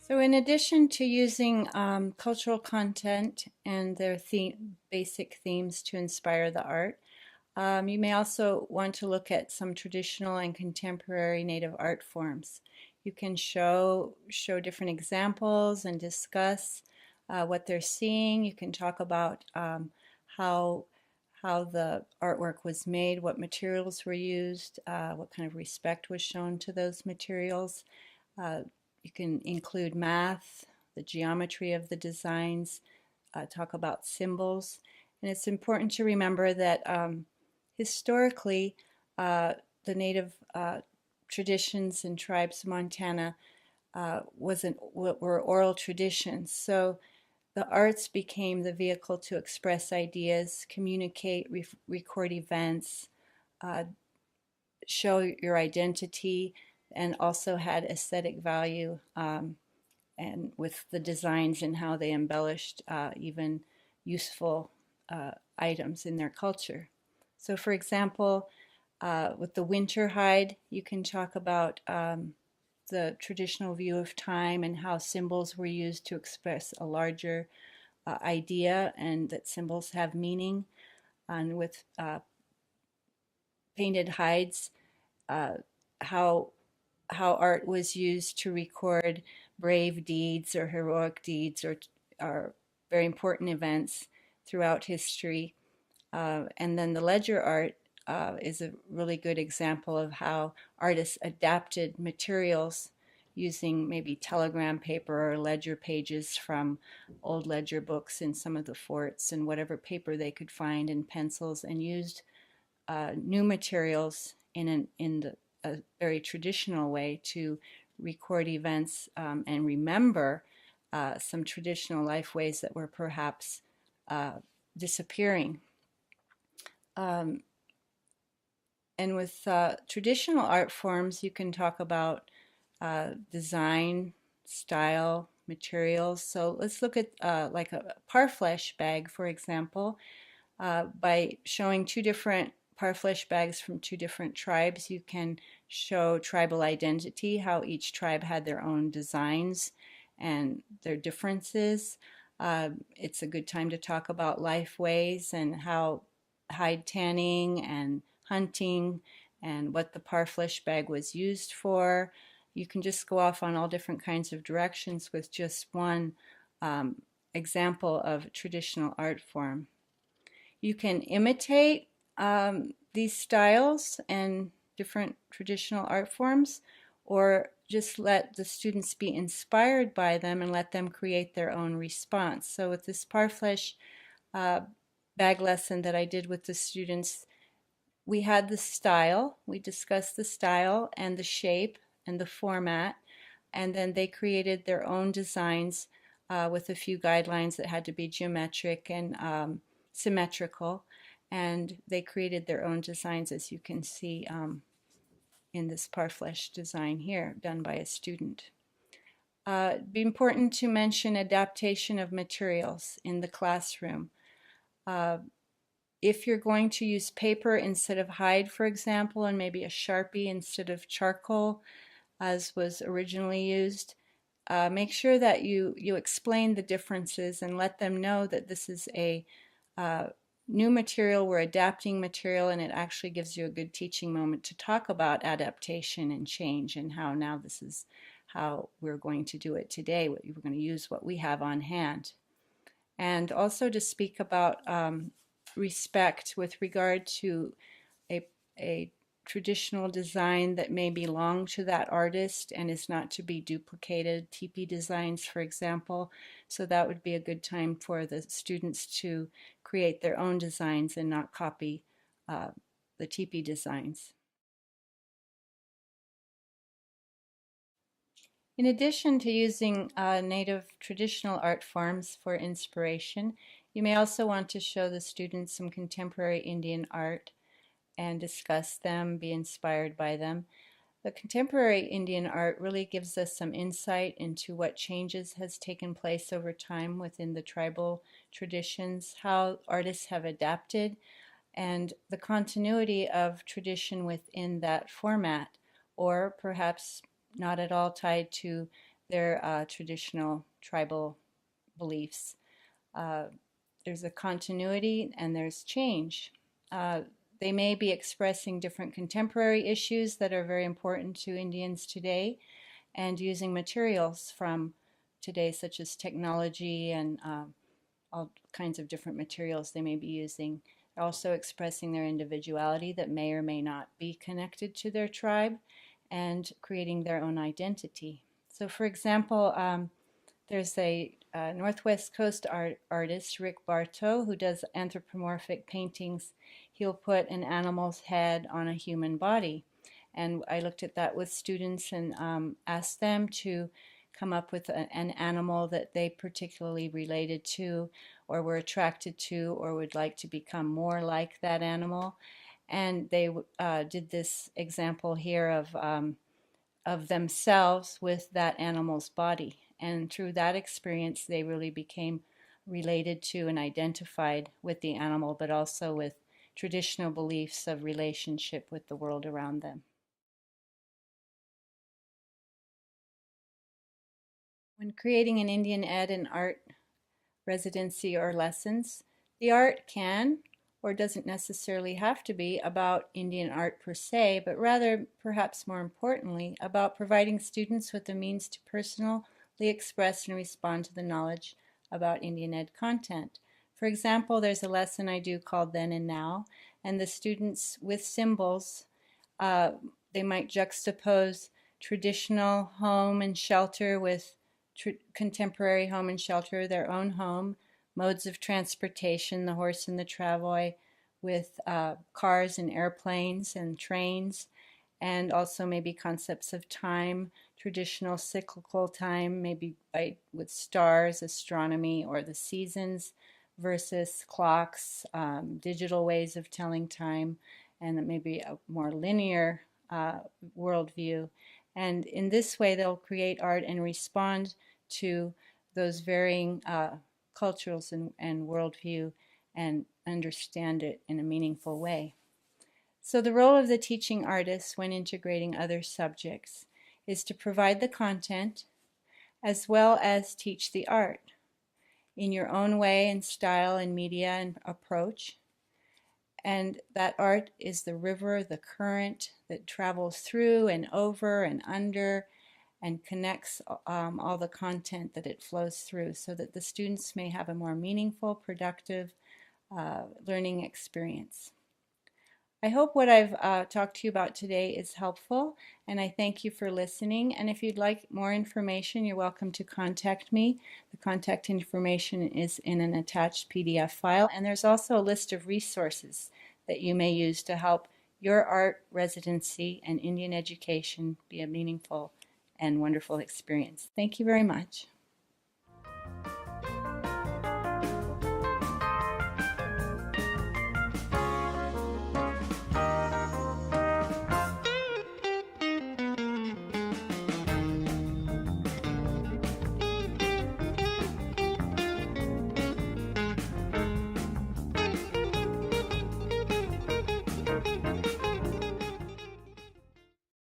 So in addition to using cultural content and their basic themes to inspire the art, you may also want to look at some traditional and contemporary native art forms. You can show different examples and discuss what they're seeing. You can talk about how how the artwork was made, what materials were used, what kind of respect was shown to those materials. Uh, you can include math, the geometry of the designs, talk about symbols. And it's important to remember that historically, uh, the native traditions and tribes of Montana were oral traditions. So the arts became the vehicle to express ideas, communicate, record events, uh, show your identity, and also had aesthetic value, and with the designs and how they embellished even useful items in their culture. So, for example, with the winter hide, you can talk about the traditional view of time and how symbols were used to express a larger idea, and that symbols have meaning. And with painted hides, uh, how art was used to record brave deeds or heroic deeds or very important events throughout history. And then the ledger art is a really good example of how artists adapted materials using maybe telegram paper or ledger pages from old ledger books in some of the forts and whatever paper they could find and pencils, and used new materials a very traditional way to record events and remember some traditional life ways that were perhaps uh, disappearing. Um, and with traditional art forms, you can talk about design, style, materials. So let's look at like a parfleche bag, for example. By showing two different parfleche bags from two different tribes, you can show tribal identity, how each tribe had their own designs and their differences. It's a good time to talk about life ways and how hide tanning and hunting and what the parfleche bag was used for. You can just go off on all different kinds of directions with just one um, example of traditional art form. You can imitate these styles and different traditional art forms, or just let the students be inspired by them and let them create their own response. So with this parfleche uh, bag lesson that I did with the students, we had the style, we discussed the style and the shape and the format, and then they created their own designs with a few guidelines that had to be geometric and symmetrical, and they created their own designs, as you can see in this parfleche design here, done by a student. It'd be important to mention adaptation of materials in the classroom. Uh, if you're going to use paper instead of hide, for example, and maybe a Sharpie instead of charcoal, as was originally used, make sure that you explain the differences and let them know that this is a uh, new material, we're adapting material, and it actually gives you a good teaching moment to talk about adaptation and change and how now this is how we're going to do it today. We're going to use what we have on hand. And also to speak about respect with regard to a, a traditional design that may belong to that artist and is not to be duplicated, teepee designs, for example. So that would be a good time for the students to create their own designs and not copy uh, the teepee designs. In addition to using native traditional art forms for inspiration, you may also want to show the students some contemporary Indian art and discuss them, be inspired by them. The contemporary Indian art really gives us some insight into what changes has taken place over time within the tribal traditions, how artists have adapted, and the continuity of tradition within that format, or perhaps not at all tied to their traditional tribal beliefs. Uh, there's a continuity and there's change. Uh, they may be expressing different contemporary issues that are very important to Indians today and using materials from today, such as technology and all kinds of different materials they may be using. Also expressing their individuality that may or may not be connected to their tribe and creating their own identity. So, for example, there's a Northwest Coast artist, Rick Bartow, who does anthropomorphic paintings. He'll put an animal's head on a human body. And I looked at that with students and asked them to come up with an animal that they particularly related to or were attracted to or would like to become more like that animal. And they did this example here of themselves with that animal's body. And through that experience, they really became related to and identified with the animal, but also with traditional beliefs of relationship with the world around them. When creating an Indian Ed and art residency or lessons, the art can or doesn't necessarily have to be about Indian art per se, but rather, perhaps more importantly, about providing students with the means to personally express and respond to the knowledge about Indian Ed content. For example, there's a lesson I do called Then and Now, and the students with symbols, uh, they might juxtapose traditional home and shelter with contemporary home and shelter, their own home, modes of transportation, the horse and the travois, with cars and airplanes and trains, and also maybe concepts of time, traditional cyclical time, maybe with stars, astronomy, or the seasons, versus clocks, digital ways of telling time, and maybe a more linear worldview. And in this way, they'll create art and respond to those varying cultures and worldview and understand it in a meaningful way. So the role of the teaching artist when integrating other subjects is to provide the content as well as teach the art in your own way and style and media and approach. And that art is the river, the current that travels through and over and under and connects all the content that it flows through so that the students may have a more meaningful, productive learning experience. I hope what I've talked to you about today is helpful, and I thank you for listening. And if you'd like more information, you're welcome to contact me. The contact information is in an attached PDF file, and there's also a list of resources that you may use to help your art residency and Indian education be a meaningful and wonderful experience. Thank you very much.